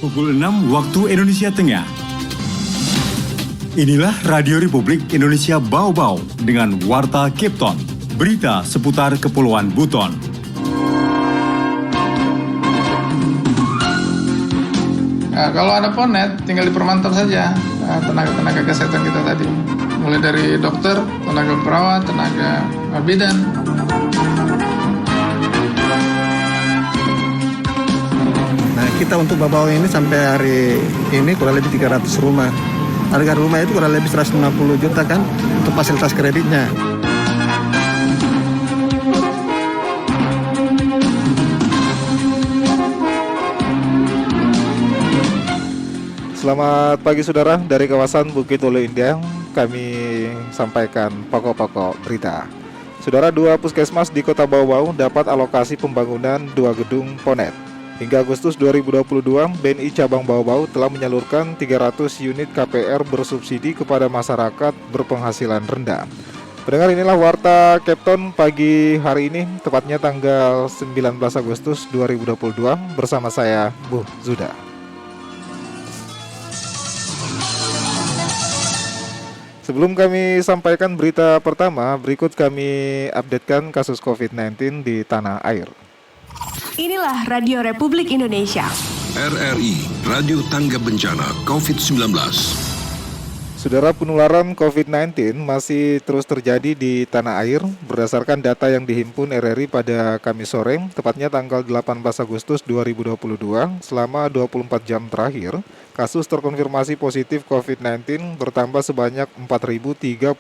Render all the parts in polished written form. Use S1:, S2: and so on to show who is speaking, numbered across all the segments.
S1: Pukul 6 waktu Indonesia Tengah. Inilah Radio Republik Indonesia Bau-Bau dengan Warta Kepton. Berita seputar Kepulauan Buton.
S2: Nah, kalau ada ponet, tinggal dipermantap saja tenaga-tenaga kesehatan kita tadi. Mulai dari dokter, tenaga perawat, tenaga bidan.
S3: Nah, kita untuk Bau-Bau ini sampai hari ini kurang lebih 300 rumah. Harga rumah itu kurang lebih 150 juta kan untuk fasilitas kreditnya.
S4: Selamat pagi saudara, dari kawasan Bukit Hulu Indah kami sampaikan pokok-pokok berita. Saudara, 2 puskesmas di Kota Bau-Bau dapat alokasi pembangunan 2 gedung Ponet. Hingga Agustus 2022, BNI Cabang Bau-Bau telah menyalurkan 300 unit KPR bersubsidi kepada masyarakat berpenghasilan rendah. Pendengar, inilah Warta Kepton pagi hari ini, tepatnya tanggal 19 Agustus 2022 bersama saya, Bu Zuda. Sebelum kami sampaikan berita pertama, berikut kami updatekan kasus COVID-19 di tanah air.
S5: Inilah Radio Republik Indonesia.
S6: RRI, Radio Tangga Bencana COVID-19.
S4: Saudara, penularan COVID-19 masih terus terjadi di tanah air berdasarkan data yang dihimpun RRI pada Kamis sore, tepatnya tanggal 18 Agustus 2022. Selama 24 jam terakhir, kasus terkonfirmasi positif COVID-19 bertambah sebanyak 4.039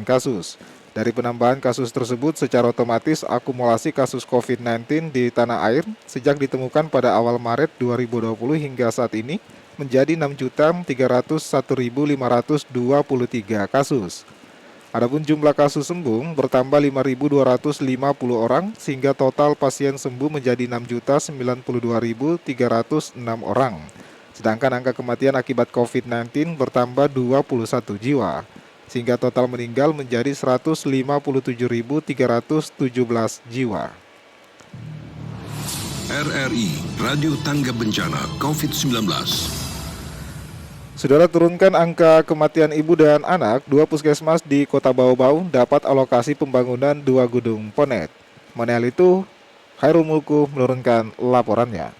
S4: kasus. Dari penambahan kasus tersebut, secara otomatis akumulasi kasus COVID-19 di tanah air sejak ditemukan pada awal Maret 2020 hingga saat ini menjadi 6.301.523 kasus. Adapun jumlah kasus sembuh bertambah 5.250 orang sehingga total pasien sembuh menjadi 6.092.306 orang. Sedangkan angka kematian akibat COVID-19 bertambah 21 jiwa, sehingga total meninggal menjadi 157.317 jiwa.
S6: RRI, Radio Tangga Bencana COVID-19.
S4: Saudara, turunkan angka kematian ibu dan anak, 2 puskesmas di Kota Bau-Bau dapat alokasi pembangunan 2 gedung Ponet. Mengenai itu, Khairul Mulku menurunkan laporannya.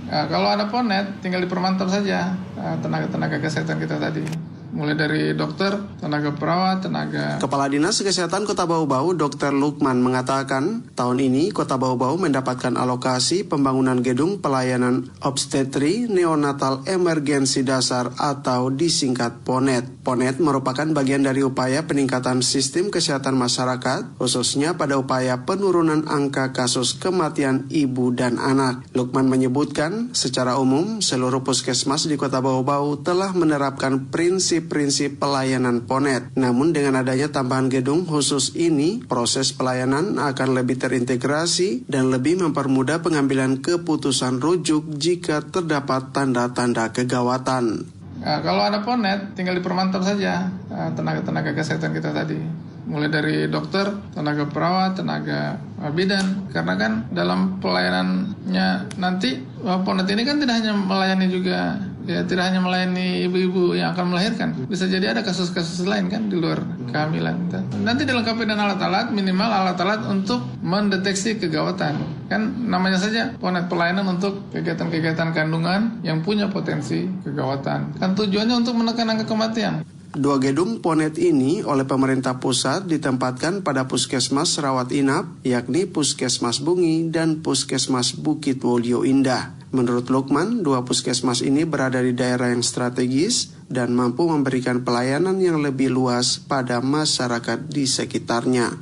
S2: Nah, kalau ada ponet, tinggal dipermantap saja tenaga-tenaga kesehatan kita tadi. Mulai dari dokter, tenaga perawat, tenaga...
S7: Kepala Dinas Kesehatan Kota Bau-Bau, Dr. Lukman mengatakan, tahun ini Kota Bau-Bau mendapatkan alokasi pembangunan gedung pelayanan obstetri neonatal emergensi dasar atau disingkat PONET. PONET merupakan bagian dari upaya peningkatan sistem kesehatan masyarakat, khususnya pada upaya penurunan angka kasus kematian ibu dan anak. Lukman menyebutkan, secara umum seluruh puskesmas di Kota Bau-Bau telah menerapkan prinsip pelayanan PONET. Namun dengan adanya tambahan gedung khusus ini, proses pelayanan akan lebih terintegrasi dan lebih mempermudah pengambilan keputusan rujuk jika terdapat tanda-tanda kegawatan.
S2: Nah, kalau ada ponet, tinggal dipermantap saja tenaga-tenaga kesehatan kita tadi. Mulai dari dokter, tenaga perawat, tenaga bidan. Karena kan dalam pelayanannya nanti, ponet ini kan tidak hanya melayani juga, tidak hanya melayani ibu-ibu yang akan melahirkan. Bisa jadi ada kasus-kasus lain kan di luar kehamilan. Nanti dilengkapi dengan alat-alat, minimal alat-alat untuk mendeteksi kegawatan. Kan namanya saja ponet, pelayanan untuk kegiatan-kegiatan kandungan yang punya potensi kegawatan. Kan tujuannya untuk menekan angka kematian.
S7: 2 gedung PONET ini oleh pemerintah pusat ditempatkan pada Puskesmas Rawat Inap, yakni Puskesmas Bungi dan Puskesmas Bukit Wolio Indah. Menurut Lukman, 2 puskesmas ini berada di daerah yang strategis dan mampu memberikan pelayanan yang lebih luas pada masyarakat di sekitarnya.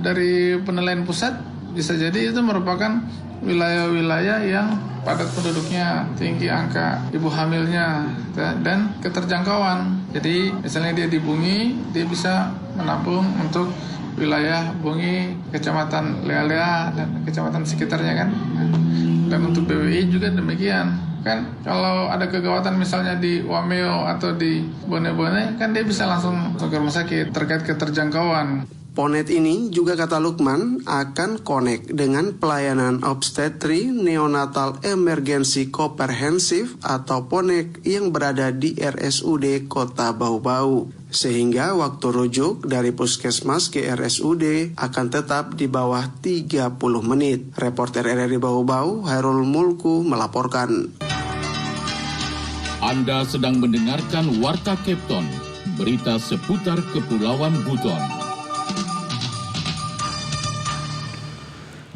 S2: Dari penilaian pusat, bisa jadi itu merupakan wilayah-wilayah yang padat penduduknya, tinggi angka ibu hamilnya, dan keterjangkauan. Jadi misalnya dia di Bungi, dia bisa menampung untuk wilayah Bungi, Kecamatan Lea-Lea, dan kecamatan sekitarnya kan. Dan untuk BWI juga demikian. Kan kalau ada kegawatan misalnya di Wameo atau di Bone-Bone, kan dia bisa langsung ke rumah sakit terkait keterjangkauan.
S7: Ponet ini juga kata Lukman akan connect dengan pelayanan obstetri neonatal emergency komprehensif atau Ponek yang berada di RSUD Kota Bau-Bau. Sehingga waktu rujuk dari puskesmas ke RSUD akan tetap di bawah 30 menit. Reporter RRI Bau-Bau, Hairul Mulku melaporkan.
S8: Anda sedang mendengarkan Warta Kepton, berita seputar Kepulauan Buton.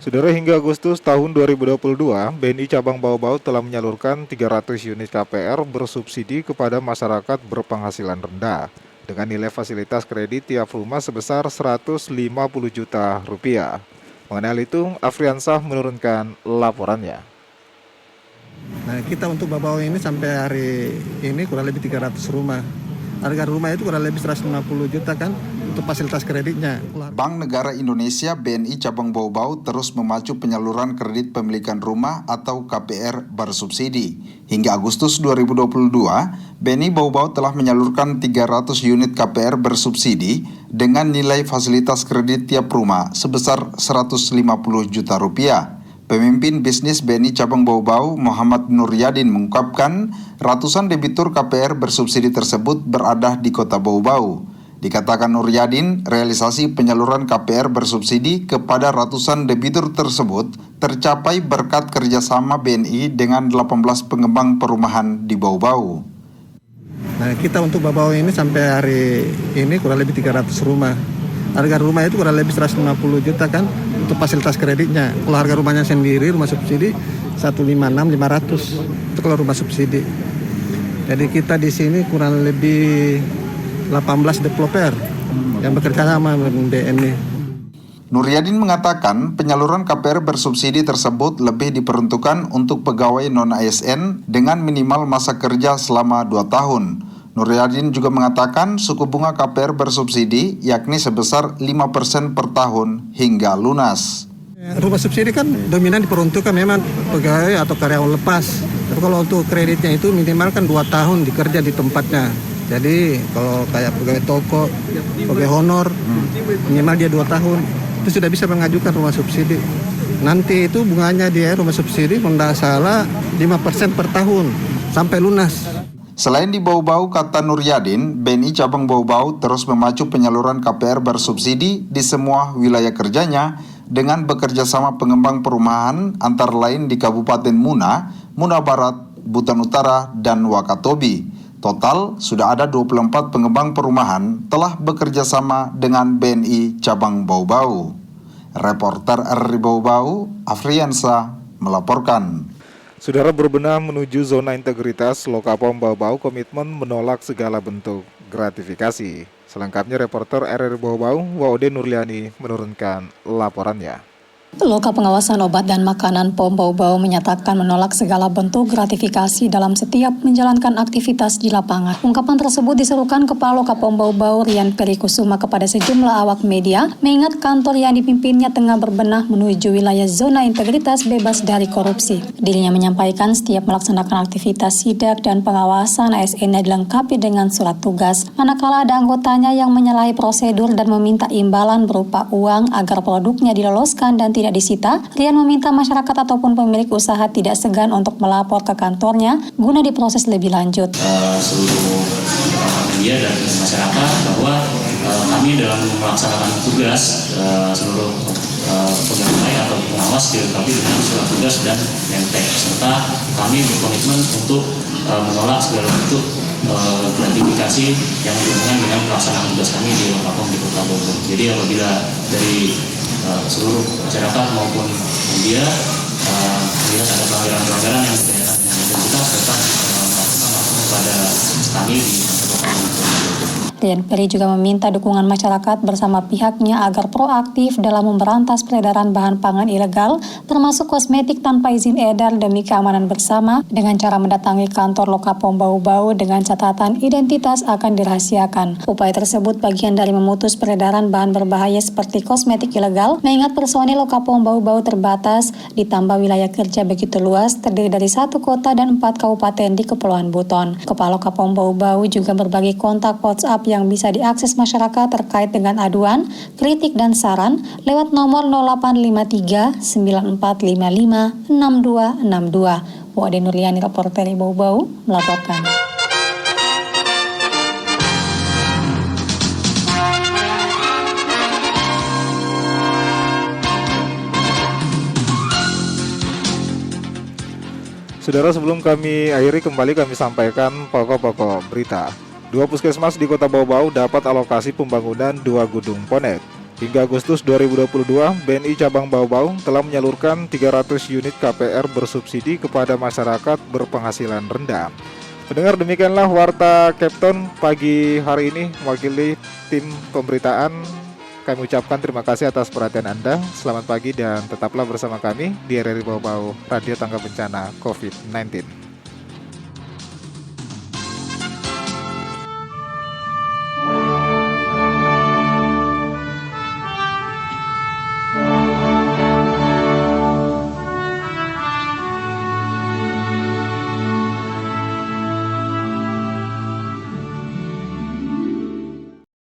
S4: Saudara, hingga Agustus tahun 2022, BNI Cabang Bau-Bau telah menyalurkan 300 unit KPR bersubsidi kepada masyarakat berpenghasilan rendah dengan nilai fasilitas kredit tiap rumah sebesar Rp150 juta. Mengenai hal itu, Afriansah menurunkan laporannya.
S3: Nah, kita untuk Bau-Bau ini sampai hari ini kurang lebih 300 rumah. Harga rumah itu kurang lebih 150 juta kan untuk fasilitas kreditnya.
S9: Bank Negara Indonesia BNI Cabang Bau-Bau terus memacu penyaluran kredit pemilikan rumah atau KPR bersubsidi. Hingga Agustus 2022, BNI Bau-Bau telah menyalurkan 300 unit KPR bersubsidi dengan nilai fasilitas kredit tiap rumah sebesar Rp150 juta. Pemimpin bisnis BNI Cabang Bau-Bau, Muhammad Nuryadin, mengungkapkan ratusan debitur KPR bersubsidi tersebut berada di Kota Bau-Bau. Dikatakan Nuryadin, realisasi penyaluran KPR bersubsidi kepada ratusan debitur tersebut tercapai berkat kerjasama BNI dengan 18 pengembang perumahan di Bau-Bau.
S3: Nah, kita untuk Bau-Bau ini sampai hari ini kurang lebih 300 rumah. Harga rumah itu kurang lebih 150 juta kan untuk fasilitas kreditnya. Kalau harga rumahnya sendiri, rumah subsidi 156.500 itu kalau rumah subsidi. Jadi kita di sini kurang lebih 18 developer yang bekerja sama dengan BNI.
S9: Nuryadin mengatakan penyaluran KPR bersubsidi tersebut lebih diperuntukkan untuk pegawai non-ASN dengan minimal masa kerja selama 2 tahun. Nuryadin juga mengatakan suku bunga KPR bersubsidi yakni sebesar 5% per tahun hingga lunas.
S3: Rumah subsidi kan dominan diperuntukkan memang pegawai atau karyawan lepas. Tapi kalau untuk kreditnya itu minimal kan 2 tahun dikerja di tempatnya. Jadi kalau kayak pegawai toko, pegawai honor, minimal dia 2 tahun. Itu sudah bisa mengajukan rumah subsidi. Nanti itu bunganya dia rumah subsidi kalau tidak salah 5% per tahun sampai lunas.
S9: Selain di Bau-Bau, kata Nuryadin, BNI Cabang Bau-Bau terus memacu penyaluran KPR bersubsidi di semua wilayah kerjanya dengan bekerja sama pengembang perumahan antara lain di Kabupaten Muna, Muna Barat, Buton Utara, dan Wakatobi. Total, sudah ada 24 pengembang perumahan telah bekerja sama dengan BNI Cabang Bau-Bau. Reporter RRI Bau-Bau, Afriansah, melaporkan.
S4: Saudara, berbenah menuju zona integritas, Lokapom Bau-Bau komitmen menolak segala bentuk gratifikasi. Selengkapnya reporter RRI Bau-Bau, Waode Nurliani menurunkan laporannya.
S10: Loka Pengawasan Obat dan Makanan POM Bau-Bau menyatakan menolak segala bentuk gratifikasi dalam setiap menjalankan aktivitas di lapangan. Ungkapan tersebut diserukan Kepala Loka POM Bau-Bau Rian Perikusuma kepada sejumlah awak media, mengingat kantor yang dipimpinnya tengah berbenah menuju wilayah zona integritas bebas dari korupsi. Dirinya menyampaikan setiap melaksanakan aktivitas sidak dan pengawasan ASN dilengkapi dengan surat tugas. Manakala ada anggotanya yang menyalahi prosedur dan meminta imbalan berupa uang agar produknya diloloskan dan tidak disita, Rian meminta masyarakat ataupun pemilik usaha tidak segan untuk melapor ke kantornya guna diproses lebih lanjut.
S11: Seluruh media dan masyarakat bahwa kami dalam melaksanakan tugas seluruh pegawai atau pengawas dilengkapi dengan surat tugas dan nemtek, serta kami berkomitmen untuk menolak segala bentuk gratifikasi yang berhubungan dengan pelaksanaan tugas kami di Lokapom di Kota Bogor. Jadi apabila dari seluruh masyarakat maupun media melihat ada pelanggaran-pelanggaran yang berkaitan dengan identitas serta melakukan langsung kepada kami di
S10: Rian Peri juga meminta dukungan masyarakat bersama pihaknya agar proaktif dalam memberantas peredaran bahan pangan ilegal termasuk kosmetik tanpa izin edar demi keamanan bersama dengan cara mendatangi kantor Lokapom Bau-Bau dengan catatan identitas akan dirahasiakan. Upaya tersebut bagian dari memutus peredaran bahan berbahaya seperti kosmetik ilegal, mengingat personil Lokapom Bau-Bau terbatas, ditambah wilayah kerja begitu luas, terdiri dari 1 kota dan 4 kabupaten di Kepulauan Buton. Kepala Lokapom Bau-Bau juga berbagi kontak WhatsApp yang bisa diakses masyarakat terkait dengan aduan, kritik dan saran lewat nomor 0853 9455 6262. Wade Nurliani, reporter Bau-Bau, melaporkan.
S4: Saudara, sebelum kami akhiri, kembali kami sampaikan pokok-pokok berita. 2 puskesmas di Kota Bau-Bau dapat alokasi pembangunan 2 gedung Ponet. Hingga Agustus 2022, BNI Cabang Bau-Bau telah menyalurkan 300 unit KPR bersubsidi kepada masyarakat berpenghasilan rendah. Pendengar, demikianlah Warta Kepton pagi hari ini. Mewakili tim pemberitaan, kami ucapkan terima kasih atas perhatian Anda. Selamat pagi dan tetaplah bersama kami di RRI Bau-Bau, Radio Tangga Bencana COVID-19.